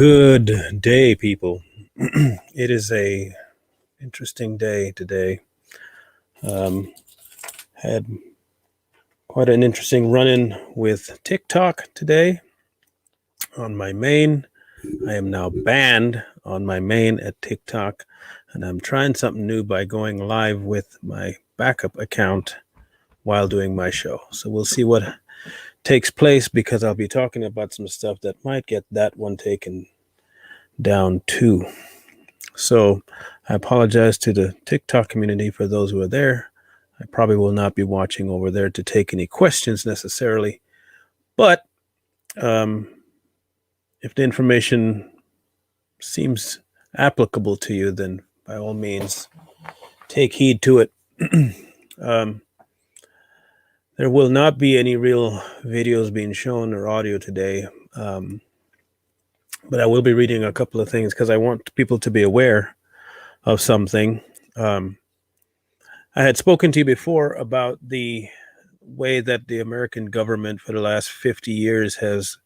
Good day, people. It is a interesting day today. Had quite an interesting run-in with TikTok today on my main. I am now banned on my main at TikTok, and I'm trying something new by going live with my backup account while doing my show. So we'll see what takes place, because I'll be talking about some stuff that might get that one taken down too. So I apologize to the TikTok community for those who are there. I probably will not be watching over there to take any questions necessarily. But if the information seems applicable to you, then by all means, take heed to it. There will not be any real videos being shown or audio today. But I will be reading a couple of things because I want people to be aware of something. I had spoken to you before about the way that the American government for the last 50 years has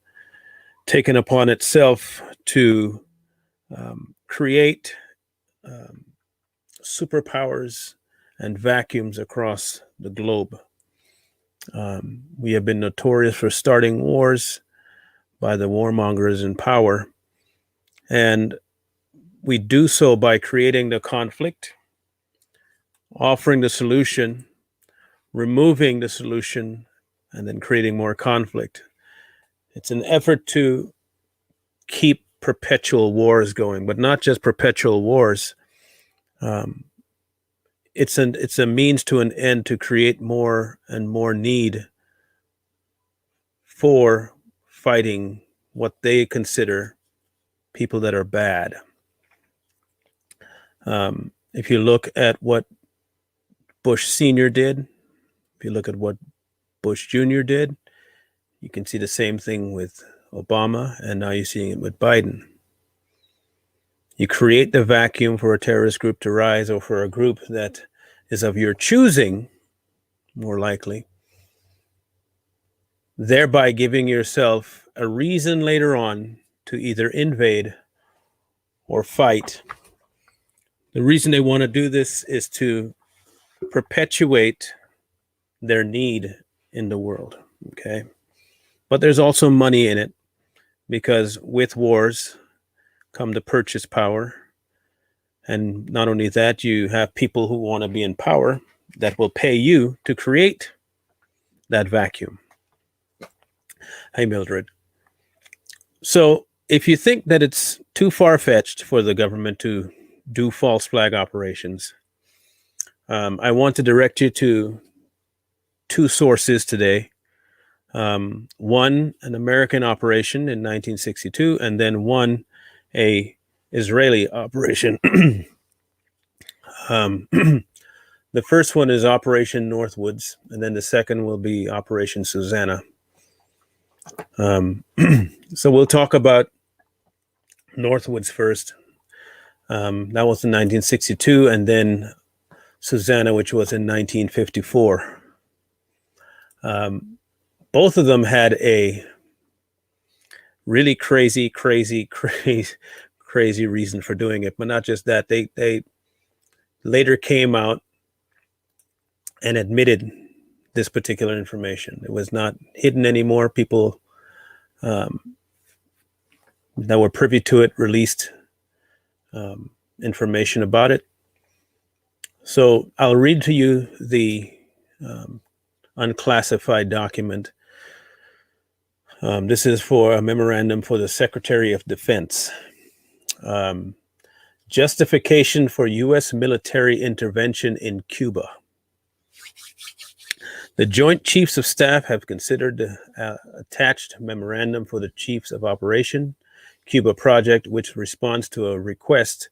taken upon itself to create superpowers and vacuums across the globe. We have been notorious for starting wars by the warmongers in power, and we do so by creating the conflict, offering the solution, removing the solution, and then creating more conflict. It's an effort to keep perpetual wars going, but not just perpetual wars. It's a means to an end to create more and more need for fighting what they consider people that are bad. If you look at what Bush Sr. did, if you look at what Bush Jr. did, you can see the same thing with Obama, and now you're seeing it with Biden. You create the vacuum for a terrorist group to rise, or for a group that is of your choosing, more likely, thereby giving yourself a reason later on to either invade or fight. The reason they want to do this is to perpetuate their need in the world, okay? But there's also money in it, because with wars come the purchase power. And not only that, you have people who want to be in power that will pay you to create that vacuum. Hey, Mildred. So if you think that it's too far-fetched for the government to do false flag operations, I want to direct you to two sources today. One, an American operation in 1962, and then one, a Israeli operation. The first one is Operation Northwoods, and then the second will be Operation Susanna. So we'll talk about Northwoods first. That was in 1962, and then Susanna, which was in 1954. Both of them had a really crazy reason for doing it, but not just that. They later came out and admitted this particular information. It was not hidden anymore. People that were privy to it released information about it. So I'll read to you the unclassified document. This is for a memorandum for the Secretary of Defense. Justification for U.S. military intervention in Cuba. The Joint Chiefs of Staff have considered the attached memorandum for the Chiefs of Operation Cuba Project, which responds to a request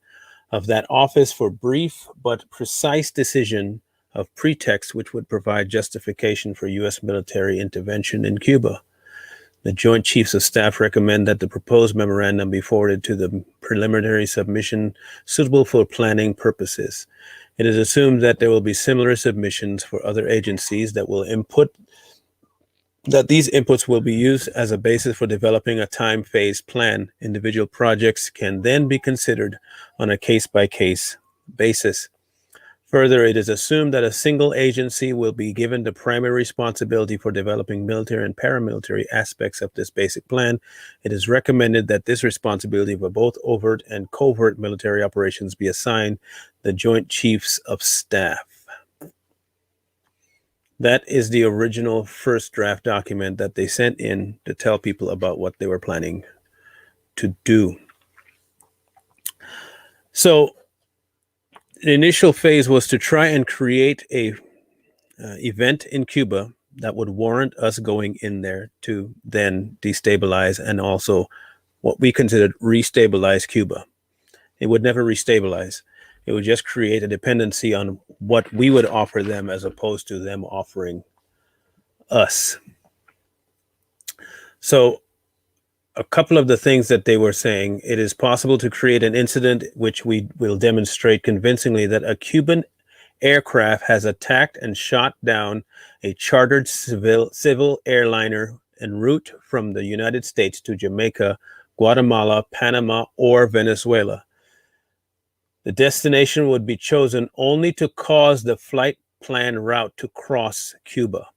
of that office for brief but precise decision of pretext which would provide justification for U.S. military intervention in Cuba. The Joint Chiefs of Staff recommend that the proposed memorandum be forwarded to the preliminary submission suitable for planning purposes. It is assumed that there will be similar submissions for other agencies that will input that these inputs will be used as a basis for developing a time-phased plan. Individual projects can then be considered on a case-by-case basis. Further, it is assumed that a single agency will be given the primary responsibility for developing military and paramilitary aspects of this basic plan. It is recommended that this responsibility for both overt and covert military operations be assigned the Joint Chiefs of Staff. That is the original first draft document that they sent in to tell people about what they were planning to do. So the initial phase was to try and create a event in Cuba that would warrant us going in there to then destabilize and also what we considered restabilize Cuba. It would never restabilize. It would just create a dependency on what we would offer them as opposed to them offering us. So a couple of the things that they were saying, it is possible to create an incident which we will demonstrate convincingly that a Cuban aircraft has attacked and shot down a chartered civil airliner en route from the United States to Jamaica, Guatemala, Panama, or Venezuela. The destination would be chosen only to cause the flight plan route to cross Cuba.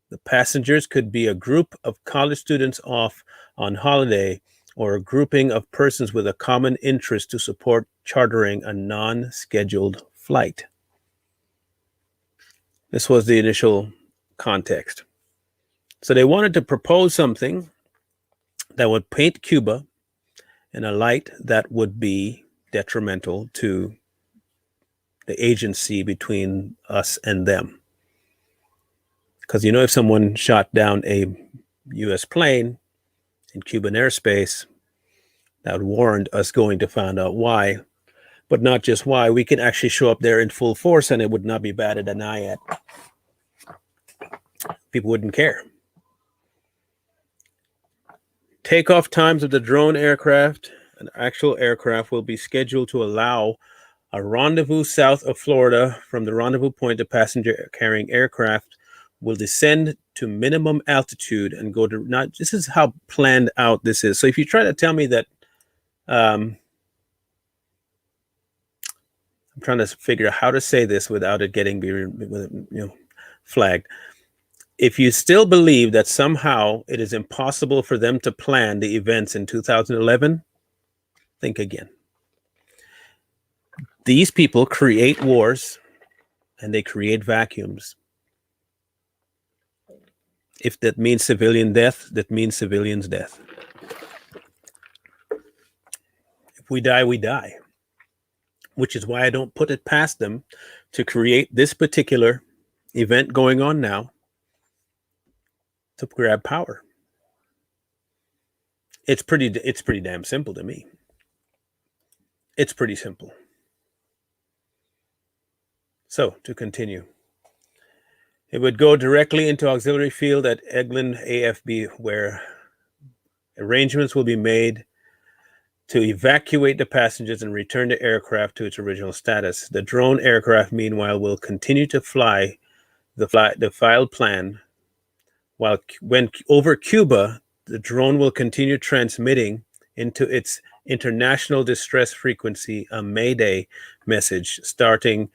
The passengers could be a group of college students off on holiday or a grouping of persons with a common interest to support chartering a non-scheduled flight. This was the initial context. So they wanted to propose something that would paint Cuba in a light that would be detrimental to the agency between us and them. Because, if someone shot down a U.S. plane in Cuban airspace, that would warrant us going to find out why. But not just why, we can actually show up there in full force and it would not be batted an eye at. People wouldn't care. Takeoff times of the drone aircraft and actual aircraft will be scheduled to allow a rendezvous south of Florida. From the rendezvous point, the passenger carrying aircraft will descend to minimum altitude and go to this is how planned out this is. So if you try to tell me that, I'm trying to figure out how to say this without it getting flagged. If you still believe that somehow it is impossible for them to plan the events in 2011, think again. These people create wars and they create vacuums. If that means civilian death, that means civilians' death. If we die, we die. Which is why I don't put it past them to create this particular event going on now to grab power. It's pretty damn simple to me. It's pretty simple. So to continue. It would go directly into auxiliary field at Eglin AFB, where arrangements will be made to evacuate the passengers and return the aircraft to its original status. The drone aircraft, meanwhile, will continue to fly the filed plan, while when over Cuba, the drone will continue transmitting into its international distress frequency a Mayday message stating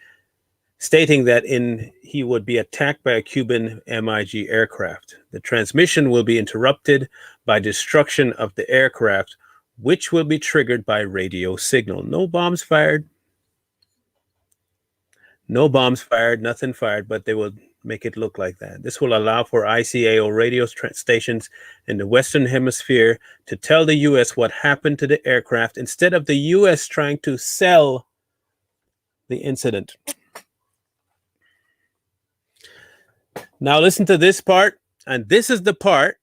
that he would be attacked by a Cuban MiG aircraft. The transmission will be interrupted by destruction of the aircraft, which will be triggered by radio signal. No bombs fired. No bombs fired, nothing fired, but they will make it look like that. This will allow for ICAO radio stations in the Western Hemisphere to tell the U.S. what happened to the aircraft instead of the U.S. trying to sell the incident. Now listen to this part, and this is the part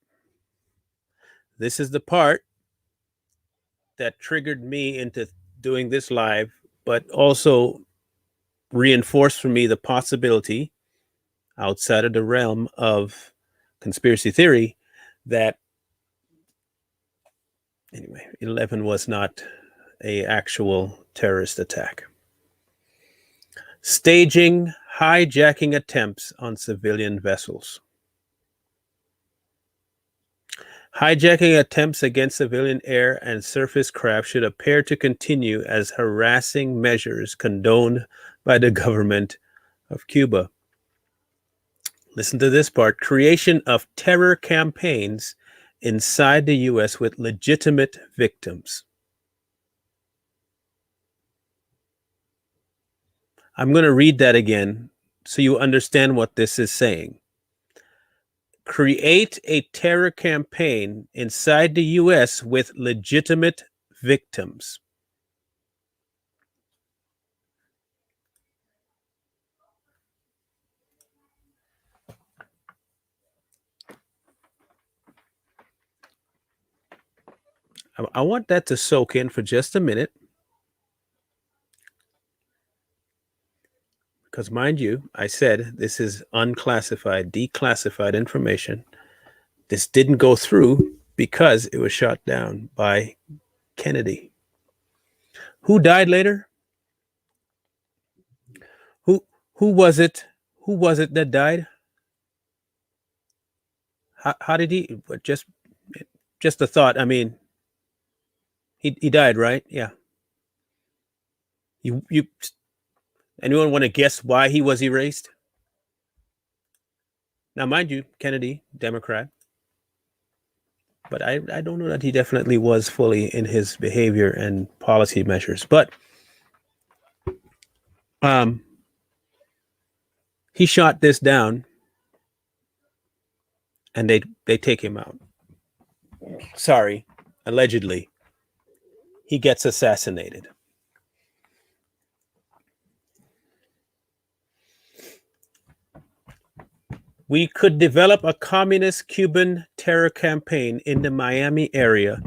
that triggered me into doing this live, but also reinforced for me the possibility outside of the realm of conspiracy theory that 11 was not an actual terrorist attack. Staging hijacking attempts on civilian vessels. Hijacking attempts against civilian air and surface craft should appear to continue as harassing measures condoned by the government of Cuba. Listen to this part. Creation of terror campaigns inside the U.S. with legitimate victims. I'm going to read that again so you understand what this is saying. Create a terror campaign inside the U.S. with legitimate victims. I want that to soak in for just a minute. Because, mind you, I said this is unclassified, declassified information. This didn't go through because it was shot down by Kennedy. Who died later? Who who was it? Who was it that died? How did he? Just a thought. I mean, he died, right? Yeah. You anyone want to guess why he was erased? Now, mind you, Kennedy, Democrat, but I don't know that he definitely was fully in his behavior and policy measures. But um, he shot this down, and they take him out. Sorry, allegedly, he gets assassinated. We could develop a communist Cuban terror campaign in the Miami area,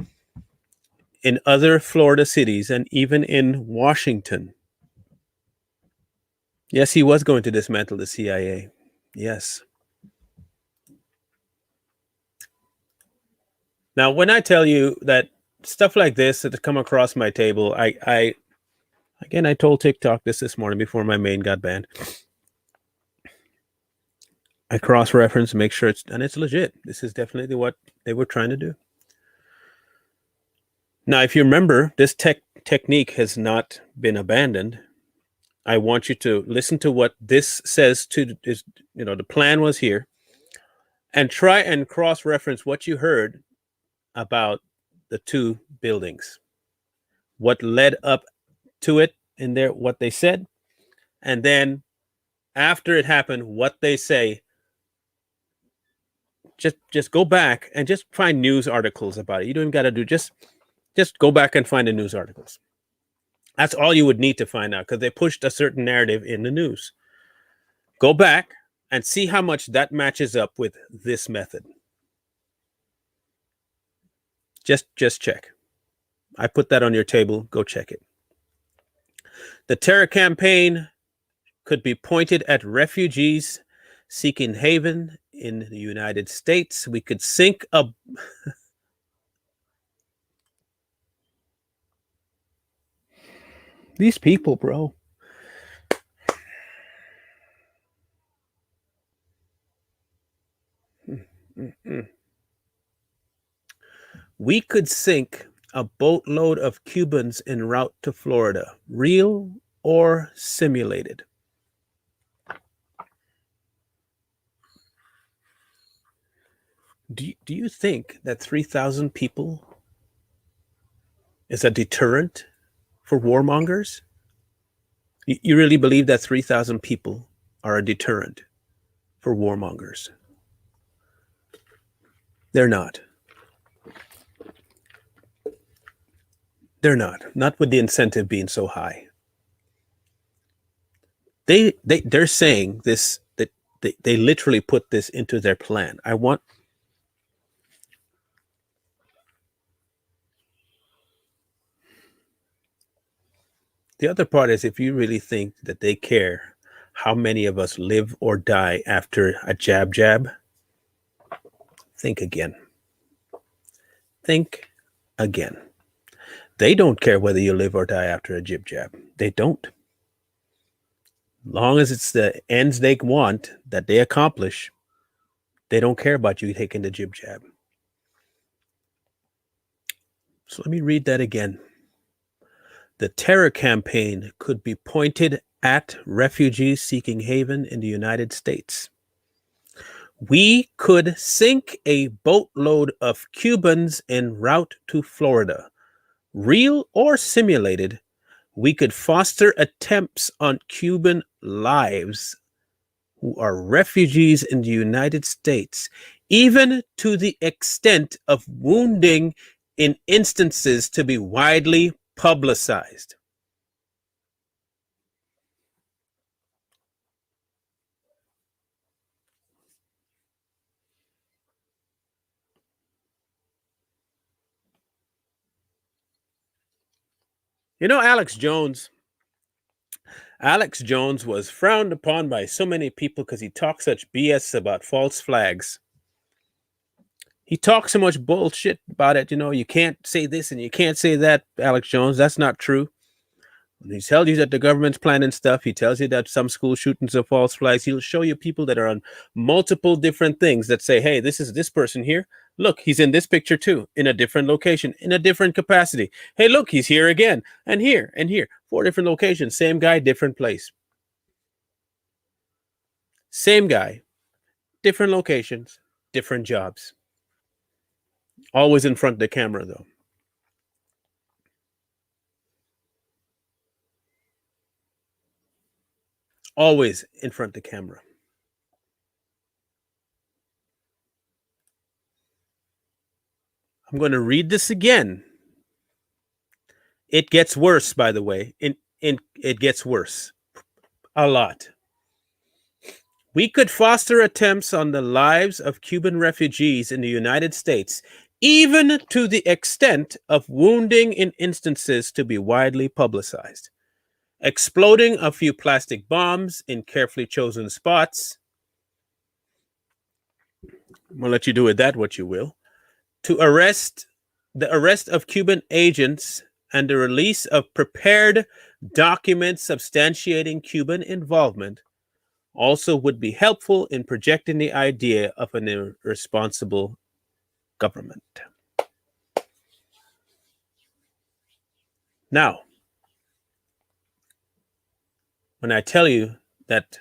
in other Florida cities, and even in Washington. Yes, he was going to dismantle the CIA. Yes. Now, when I tell you that stuff like this that come across my table, I told TikTok this morning before my main got banned. I cross-reference, make sure it's legit. This is definitely what they were trying to do. Now, if you remember, this technique has not been abandoned. I want you to listen to what this says to is, the plan was here, and try and cross-reference what you heard about the two buildings, what led up to it in there, what they said, and then after it happened, what they say. Just go back and just find news articles about it. You don't even got to do just go back and find the news articles. That's all you would need to find out, because they pushed a certain narrative in the news. Go back and see how much that matches up with this method. Just check. I put that on your table. Go check it. The terror campaign could be pointed at refugees seeking haven in the United States. We could sink a these people, bro. We could sink a boatload of Cubans en route to Florida, real or simulated. Do you think that 3,000 people is a deterrent for warmongers? You really believe that 3,000 people are a deterrent for warmongers? They're not. They're not. Not with the incentive being so high. They're saying this, that they literally put this into their plan. The other part is, if you really think that they care how many of us live or die after a jab, think again. Think again. They don't care whether you live or die after a jab. They don't. Long as it's the ends they want that they accomplish, they don't care about you taking the jab. So let me read that again. The terror campaign could be pointed at refugees seeking haven in the United States. We could sink a boatload of Cubans en route to Florida, real or simulated. We could foster attempts on Cuban lives who are refugees in the United States, even to the extent of wounding in instances to be widely publicized. You know, Alex Jones was frowned upon by so many people because he talks such BS about false flags. He talks so much bullshit about it. You know, you can't say this and you can't say that, Alex Jones. That's not true. When he tells you that the government's planning stuff, he tells you that some school shootings are false flags. He'll show you people that are on multiple different things that say, hey, this is this person here. Look, he's in this picture too, in a different location, in a different capacity. Hey, look, he's here again, and here, and here. 4 different locations, same guy, different place. Same guy, different locations, different jobs. Always in front of the camera, though. Always in front of the camera. I'm going to read this again. It gets worse, by the way. It gets worse. A lot. We could foster attempts on the lives of Cuban refugees in the United States, even to the extent of wounding in instances to be widely publicized. Exploding a few plastic bombs in carefully chosen spots. I'm going to let you do with that what you will. To the arrest of Cuban agents and the release of prepared documents substantiating Cuban involvement also would be helpful in projecting the idea of an irresponsible government. Now, when I tell you that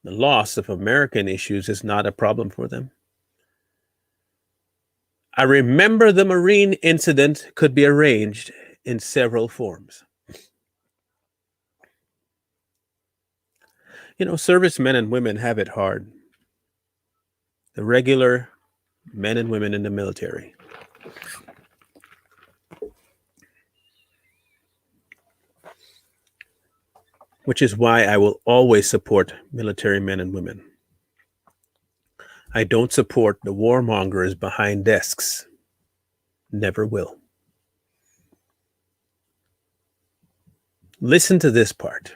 the loss of American issues is not a problem for them, I remember the Marine incident could be arranged in several forms. You know, servicemen and women have it hard. The regular men and women in the military. Which is why I will always support military men and women. I don't support the warmongers behind desks. Never will. Listen to this part.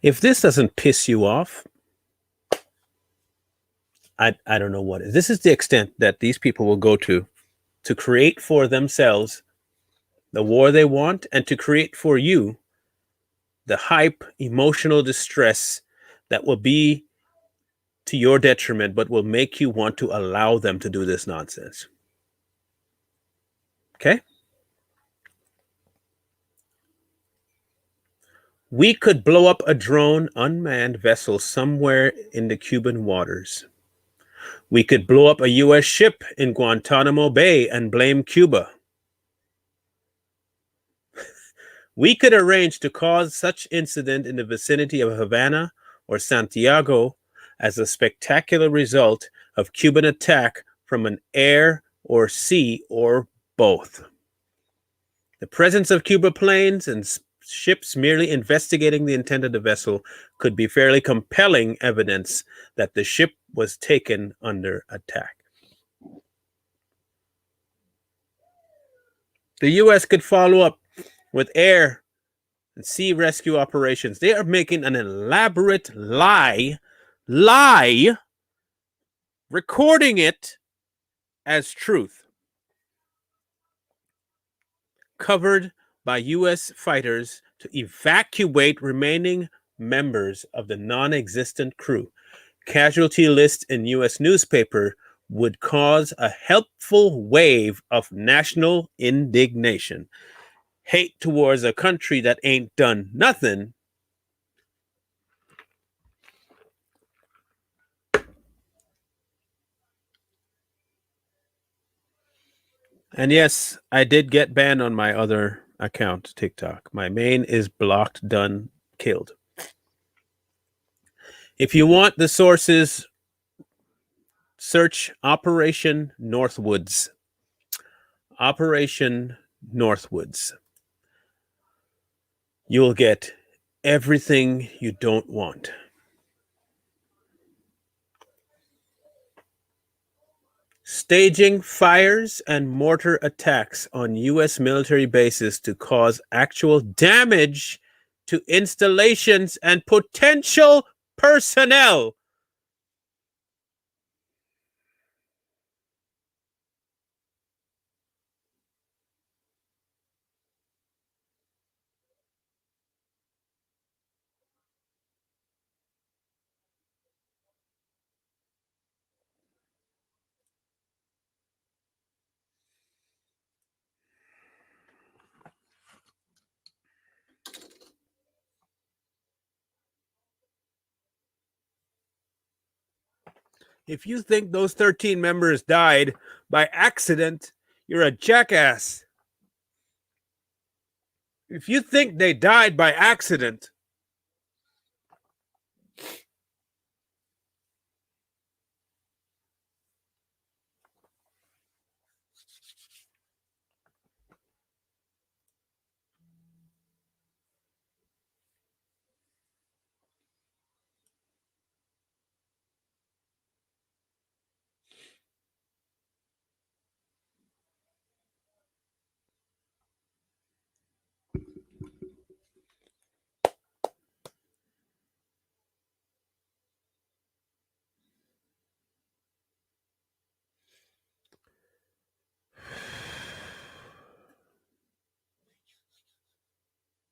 If this doesn't piss you off, I don't know what is. This is the extent that these people will go to create for themselves the war they want and to create for you the hype, emotional distress that will be to your detriment, but will make you want to allow them to do this nonsense. Okay? We could blow up a drone unmanned vessel somewhere in the Cuban waters. We could blow up a U.S. ship in Guantanamo Bay and blame Cuba. We could arrange to cause such incident in the vicinity of Havana or Santiago as a spectacular result of Cuban attack from an air or sea or both. The presence of Cuba planes and ships merely investigating the intent of the vessel could be fairly compelling evidence that the ship was taken under attack. The U.S. could follow up with air and sea rescue operations. They are making an elaborate lie, recording it as truth, covered by U.S. fighters to evacuate remaining members of the non-existent crew. Casualty list in U.S. newspaper would cause a helpful wave of national indignation. Hate towards a country that ain't done nothing. And yes, I did get banned on my other account, TikTok. My main is blocked, done, killed. If you want the sources, search Operation Northwoods. Operation Northwoods. You'll get everything you don't want. Staging fires and mortar attacks on U.S. military bases to cause actual damage to installations and potential personnel. If you think those 13 members died by accident, you're a jackass. If you think they died by accident,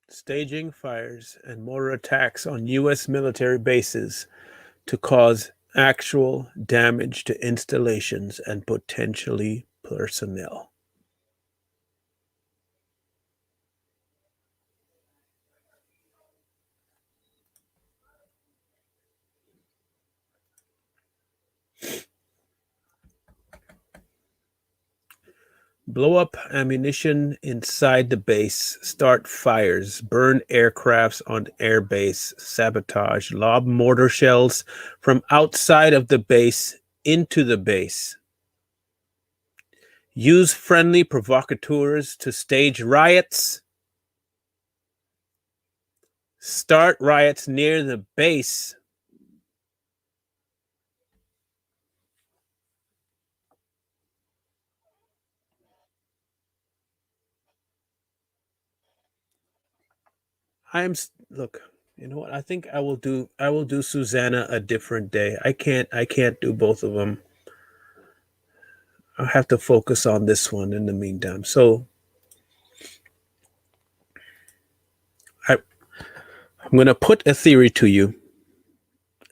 staging fires and mortar attacks on U.S. military bases to cause actual damage to installations and potentially personnel. Blow up ammunition inside the base, start fires, burn aircrafts on airbase, sabotage, lob mortar shells from outside of the base into the base. Use friendly provocateurs to stage riots. Start riots near the base. Look, you know what? I think I will do Susanna a different day. I can't do both of them. I'll have to focus on this one in the meantime. So I'm going to put a theory to you.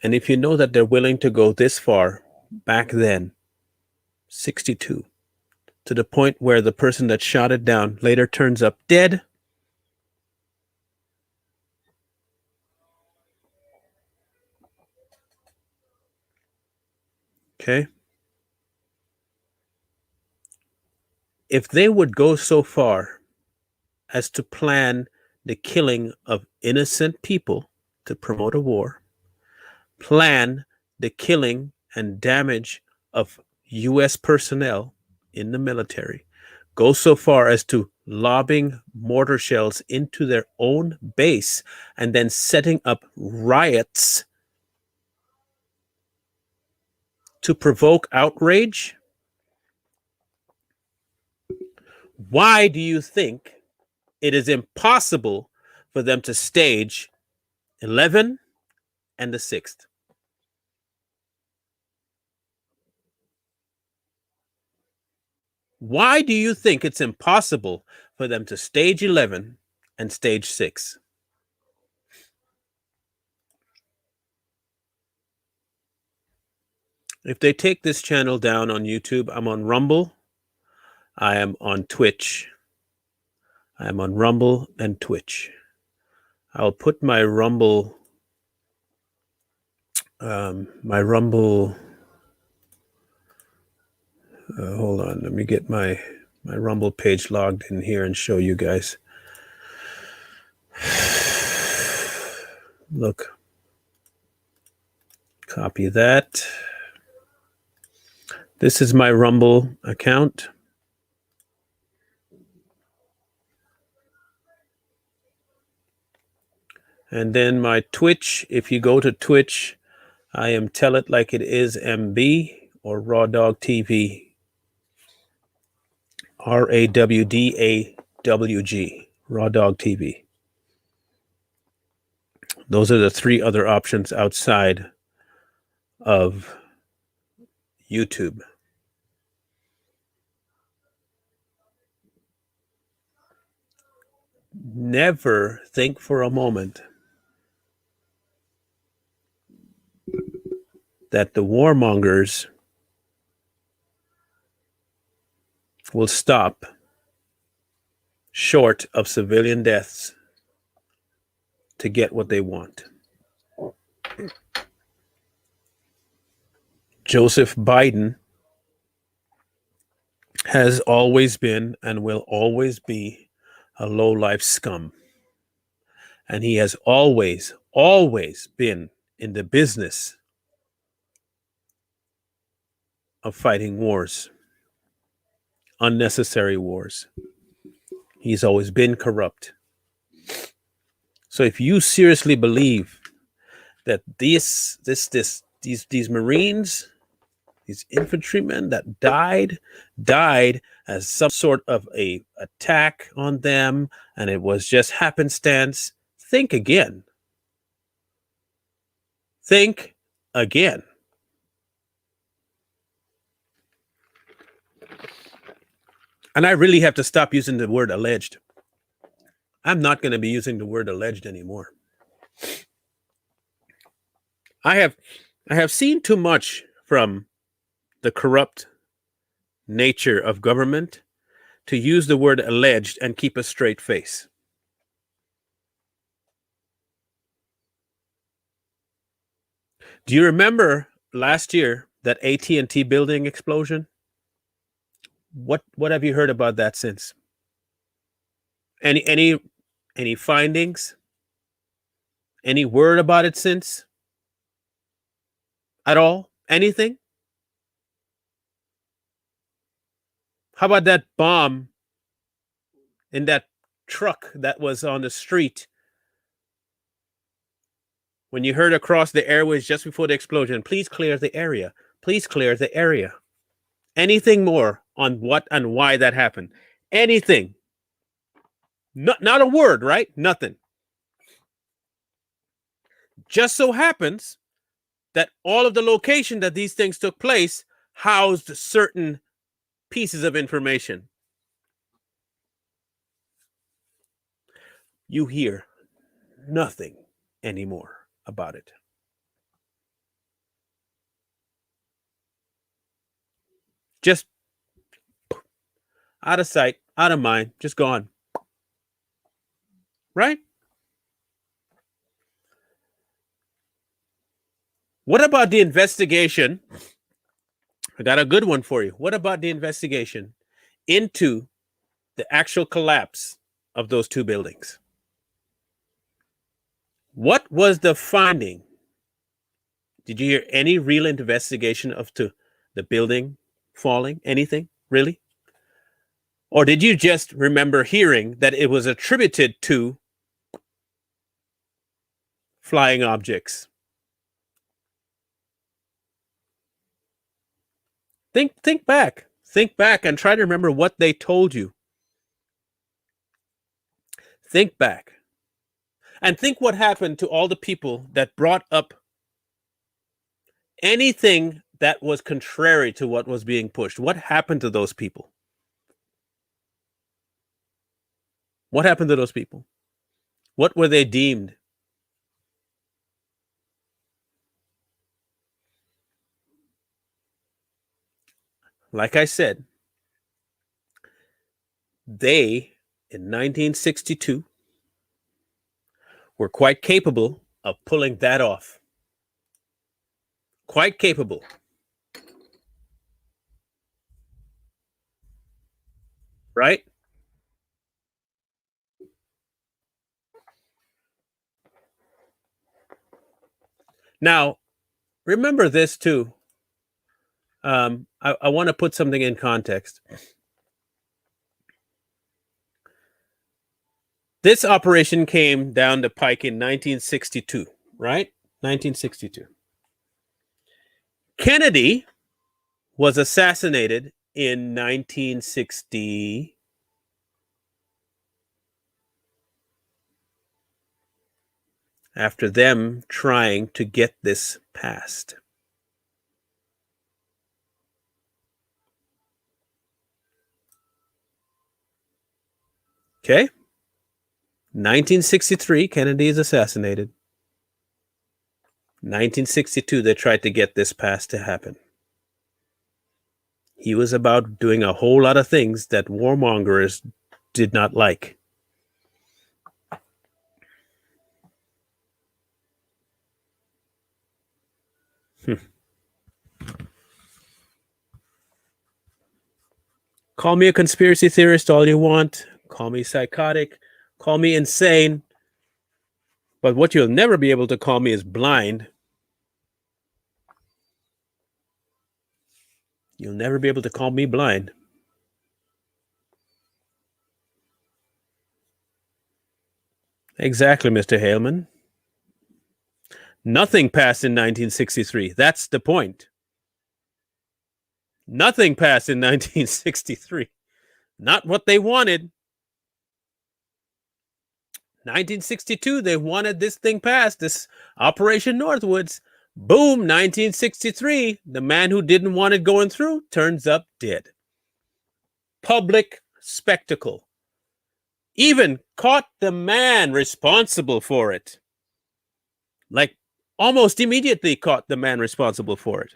And if you know that they're willing to go this far, back then, 62, to the point where the person that shot it down later turns up dead. Okay. If they would go so far as to plan the killing of innocent people to promote a war, plan the killing and damage of U.S. personnel in the military, go so far as to lobbing mortar shells into their own base and then setting up riots to provoke outrage. Why do you think it is impossible for them to stage 11 and the 6th? Why do you think it's impossible for them to stage 11 and stage 6? If they take this channel down on YouTube, I'm on Rumble. I am on Twitch. I am on Rumble and Twitch. I'll put my Rumble, hold on, let me get my Rumble page logged in here and show you guys. Look, copy that. This is my Rumble account. And then my Twitch, if you go to Twitch, I am Tell It Like It Is MB or Raw Dog TV. RAWDAWG, Raw Dog TV. Those are the three other options outside of YouTube. Never think for a moment that the warmongers will stop short of civilian deaths to get what they want. Joseph Biden has always been and will always be a low-life scum. And he has always been in the business of fighting wars, unnecessary wars. He's always been corrupt. So if you seriously believe that these Marines, these infantrymen that died as some sort of a attack on them, and it was just happenstance, think again. Think again. And I really have to stop using the word alleged. I'm not going to be using the word alleged anymore. I have seen too much from the corrupt nature of government to use the word alleged and keep a straight face. Do you remember last year that AT&T building explosion? What have you heard about that since? Any findings? Any word about it since? At all? Anything? How about that bomb in that truck that was on the street? When you heard across the airways just before the explosion, please clear the area. Please clear the area. Anything more on what and why that happened? Anything? Not a word, right? Nothing. Just so happens that all of the location that these things took place housed certain pieces of information. You hear nothing anymore about it. Just out of sight, out of mind, just gone. Right? What about the investigation? I got a good one for you. What about the investigation into the actual collapse of those two buildings? What was the finding? Did you hear any real investigation of the building falling? Anything, really? Or did you just remember hearing that it was attributed to flying objects? Think back. Think back and try to remember what they told you. Think back. And think what happened to all the people that brought up anything that was contrary to what was being pushed. What happened to those people? What happened to those people? What were they deemed? like I said, they in 1962 were quite capable of pulling that off. Quite capable. Right? Now, remember this too. I want to put something in context. This operation came down the pike in 1962, right? 1962. Kennedy was assassinated in 1960. After them trying to get this passed. Okay? 1963, Kennedy is assassinated. 1962, they tried to get this passed to happen. He was about doing a whole lot of things that warmongers did not like. Call me a conspiracy theorist all you want. Call me psychotic. Call me insane. But what you'll never be able to call me is blind. You'll never be able to call me blind. Exactly, Mr. Haleman. Nothing passed in 1963. That's the point. Nothing passed in 1963. Not what they wanted. 1962, they wanted this thing passed, this Operation Northwoods. Boom, 1963, the man who didn't want it going through turns up dead. Public spectacle. Even caught the man responsible for it. Like, almost immediately caught the man responsible for it.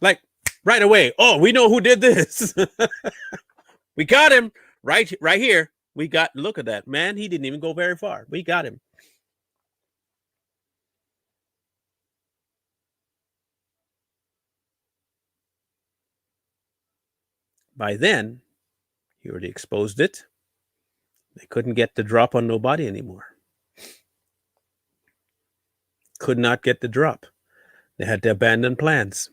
Like, right away. Oh, we know who did this. We got him right here. We got, look at that, man. He didn't even go very far. We got him. By then, he already exposed it. They couldn't get the drop on nobody anymore. Could not get the drop. They had to abandon plans.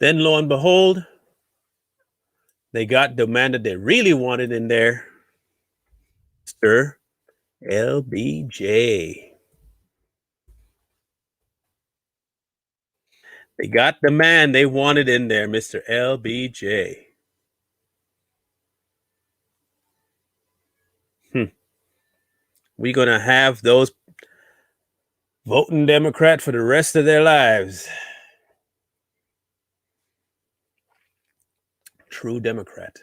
Then, lo and behold, they got the man that they really wanted in there, Mr. LBJ. They got the man they wanted in there, Mr. LBJ. We're going to have those voting Democrat for the rest of their lives. True Democrat.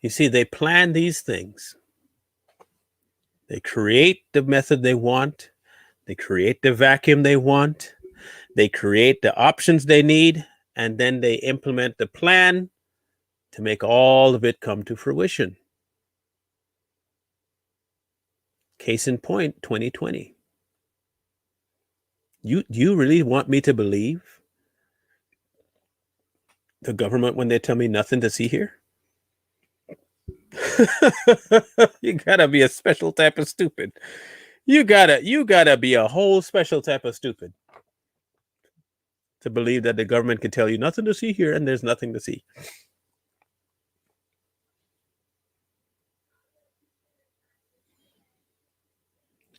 You see, they plan these things. They create the method they want. They create the vacuum they want. They create the options they need. And then they implement the plan to make all of it come to fruition. Case in point, 2020. You really want me to believe the government when they tell me nothing to see here? You gotta be a special type of stupid. You gotta be a whole special type of stupid to believe that the government can tell you nothing to see here and there's nothing to see.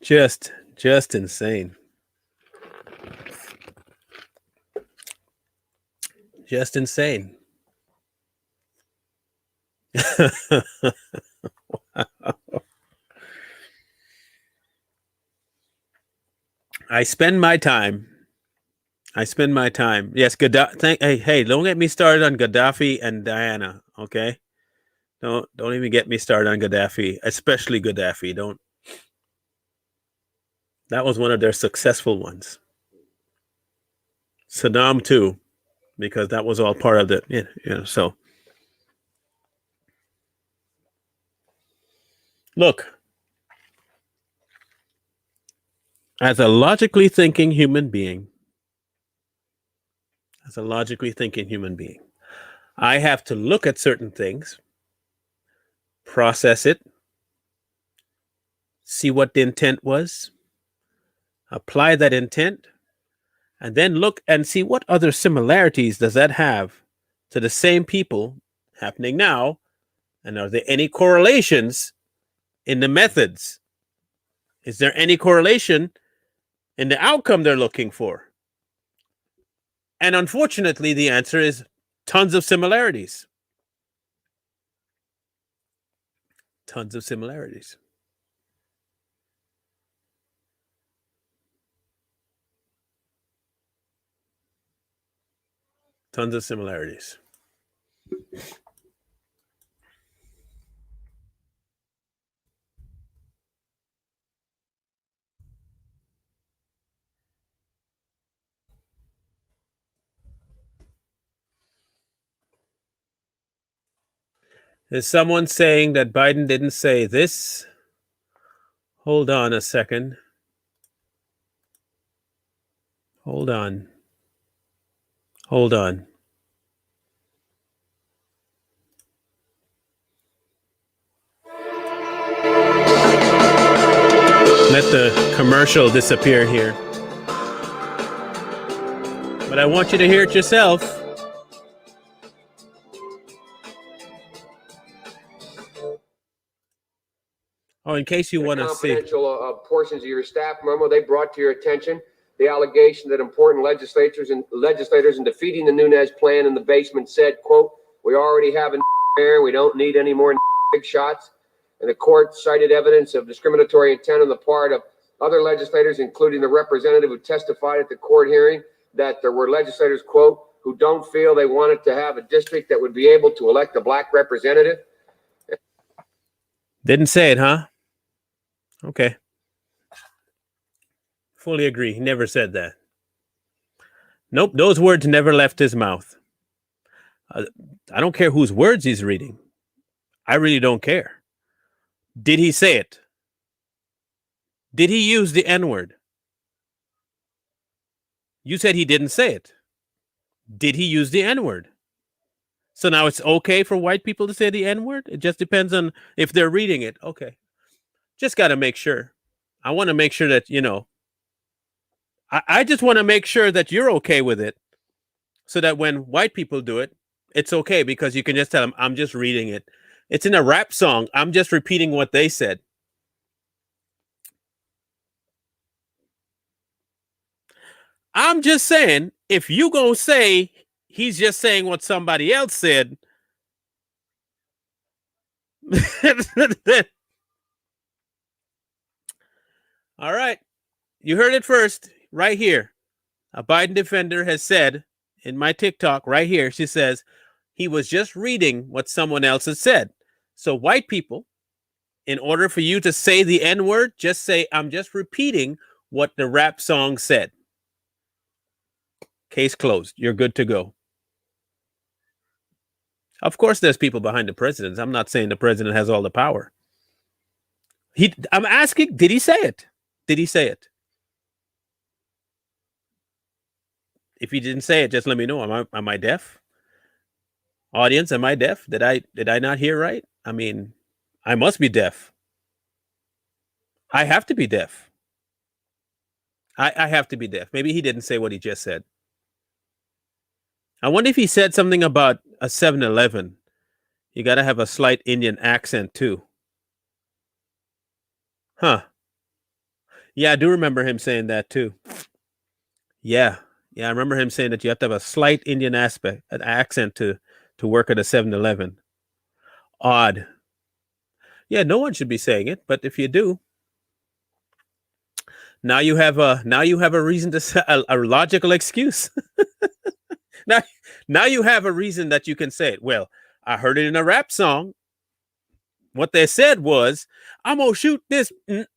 Just insane. Just insane. I spend my time. Yes, Gaddafi. Hey, don't get me started on Gaddafi and Diana, okay? Don't even get me started on Gaddafi, especially Gaddafi. Don't. That was one of their successful ones. Saddam too, because that was all part of the. So look, as a logically thinking human being, I have to look at certain things, process it, see what the intent was, apply that intent, and then look and see what other similarities does that have to the same people happening now, and are there any correlations in the methods? Is there any correlation in the outcome they're looking for? And unfortunately, the answer is tons of similarities. Tons of similarities. Tons of similarities. Is someone saying that Biden didn't say this? Hold on a second. Hold on. Let the commercial disappear here. But I want you to hear it yourself. Oh, in case you want to see. Confidential portions of your staff memo, they brought to your attention the allegation that important legislators in defeating the Nunes plan in the basement said, quote, "We already have a there. We don't need any more big shots." And the court cited evidence of discriminatory intent on the part of other legislators, including the representative who testified at the court hearing, that there were legislators, quote, who don't feel they wanted to have a district that would be able to elect a black representative. Didn't say it, huh? Okay. Fully agree. He never said that. Nope, those words never left his mouth. I don't care whose words he's reading. I really don't care. Did he say it? Did he use the N-word? You said he didn't say it. Did he use the N-word? So now it's okay for white people to say the N-word? It just depends on if they're reading it. Okay. Just got to make sure. I want to make sure that, I just want to make sure that you're okay with it, so that when white people do it, it's okay, because you can just tell them, I'm just reading it. It's in a rap song. I'm just repeating what they said. I'm just saying, if you gonna say he's just saying what somebody else said, all right, you heard it first right here. A Biden defender has said in my TikTok right here, she says he was just reading what someone else has said. So white people, in order for you to say the N-word, just say, I'm just repeating what the rap song said. Case closed. You're good to go. Of course, there's people behind the president. I'm not saying the president has all the power. I'm asking, did he say it? Did he say it? If he didn't say it, just let me know. Am I deaf? Audience, am I deaf? Did I not hear right? I mean, I must be deaf. I have to be deaf. I have to be deaf. Maybe he didn't say what he just said. I wonder if he said something about a 7-Eleven. You got to have a slight Indian accent too. Huh. Yeah, I do remember him saying that too. Yeah, I remember him saying that you have to have a slight Indian accent to work at a 7-Eleven. Odd. Yeah, no one should be saying it, but if you do, now you have a reason to say a logical excuse. now you have a reason that you can say it. Well, I heard it in a rap song. What they said was, I'm going to shoot this. And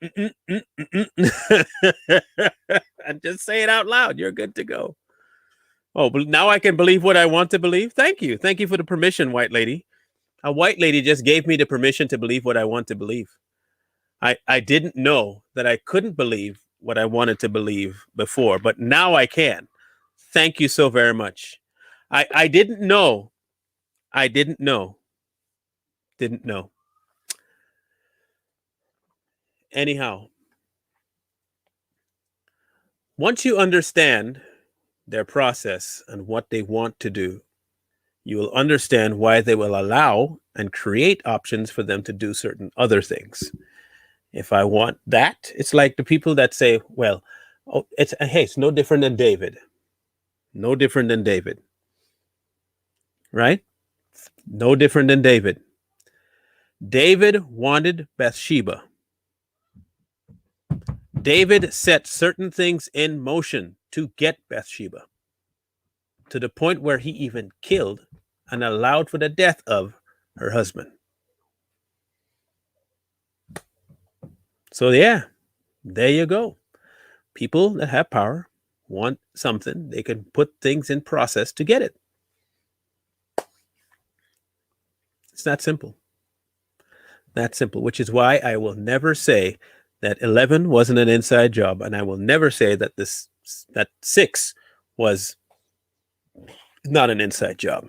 just say it out loud. You're good to go. Oh, but now I can believe what I want to believe. Thank you. Thank you for the permission, white lady. A white lady just gave me the permission to believe what I want to believe. I didn't know that I couldn't believe what I wanted to believe before, but now I can. Thank you so very much. I didn't know. I didn't know. Didn't know. Anyhow, once you understand their process and what they want to do, you will understand why they will allow and create options for them to do certain other things. If I want that, it's like the people that say, well, oh, it's no different than David. No different than David. Right? No different than David. David wanted Bathsheba. David set certain things in motion to get Bathsheba, to the point where he even killed and allowed for the death of her husband. So yeah, there you go. People that have power want something, they can put things in process to get it. It's that simple. That simple, which is why I will never say that 11 wasn't an inside job, and I will never say that that 6 was not an inside job.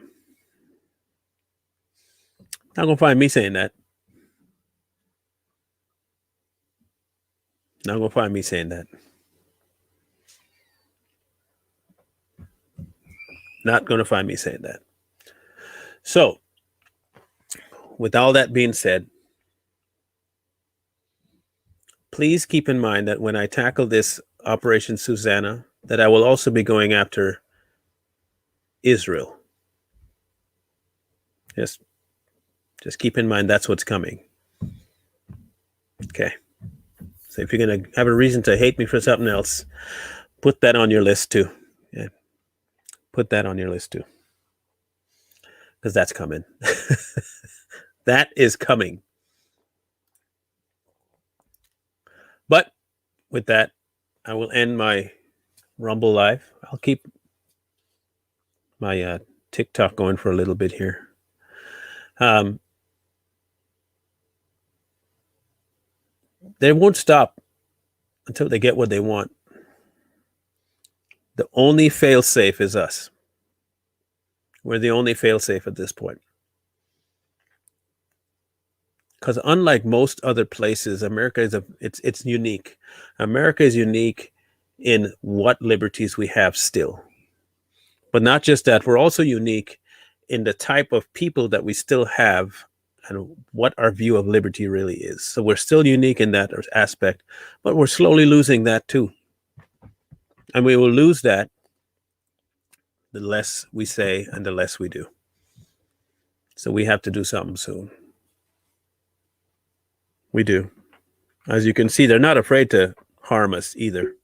Not gonna find me saying that. Not gonna find me saying that. Not gonna find me saying that. So, with all that being said, please keep in mind that when I tackle this Operation Susanna, that I will also be going after Israel. Just keep in mind that's what's coming. Okay. So if you're going to have a reason to hate me for something else, put that on your list too. Yeah. Put that on your list too. Because that's coming. That is coming. But with that, I will end my Rumble Live. I'll keep my TikTok going for a little bit here. They won't stop until they get what they want. The only fail-safe is us. We're the only fail-safe at this point. Because unlike most other places, America is it's unique. America is unique in what liberties we have still. But not just that, we're also unique in the type of people that we still have and what our view of liberty really is. So we're still unique in that aspect, but we're slowly losing that too. And we will lose that the less we say and the less we do. So we have to do something soon. We do. As you can see, they're not afraid to harm us either.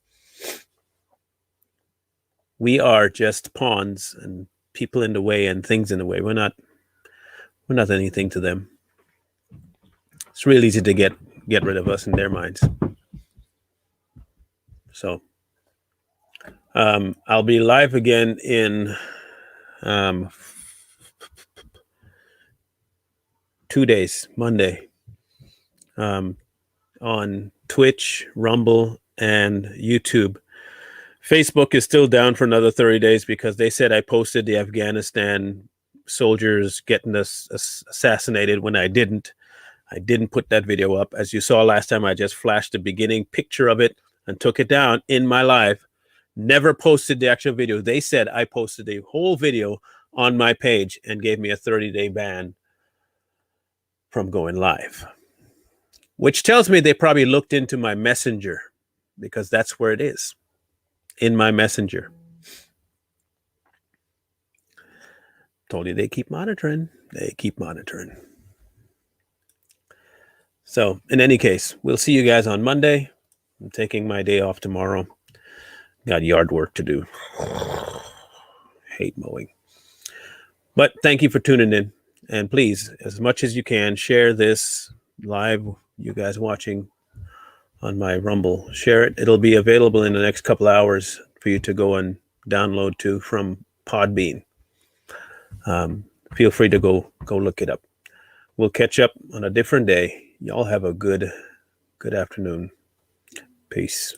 We are just pawns and people in the way and things in the way. We're not anything to them. It's real easy to get rid of us in their minds. So I'll be live again in 2 days, Monday, on Twitch, Rumble, and YouTube. Facebook is still down for another 30 days because they said I posted the Afghanistan soldiers getting us assassinated when I didn't. I didn't put that video up. As you saw last time, I just flashed the beginning picture of it and took it down in my live. Never posted the actual video. They said I posted the whole video on my page and gave me a 30-day ban from going live, which tells me they probably looked into my messenger because that's where it is, in my messenger. Told you they keep monitoring. They keep monitoring. So in any case, we'll see you guys on Monday. I'm taking my day off tomorrow. Got yard work to do. Hate mowing. But thank you for tuning in. And please, as much as you can, share this live. You guys watching on my Rumble, share it. It'll be available in the next couple hours for you to go and download to from Podbean. Feel free to go look it up. We'll catch up on a different day. Y'all have a good afternoon. Peace.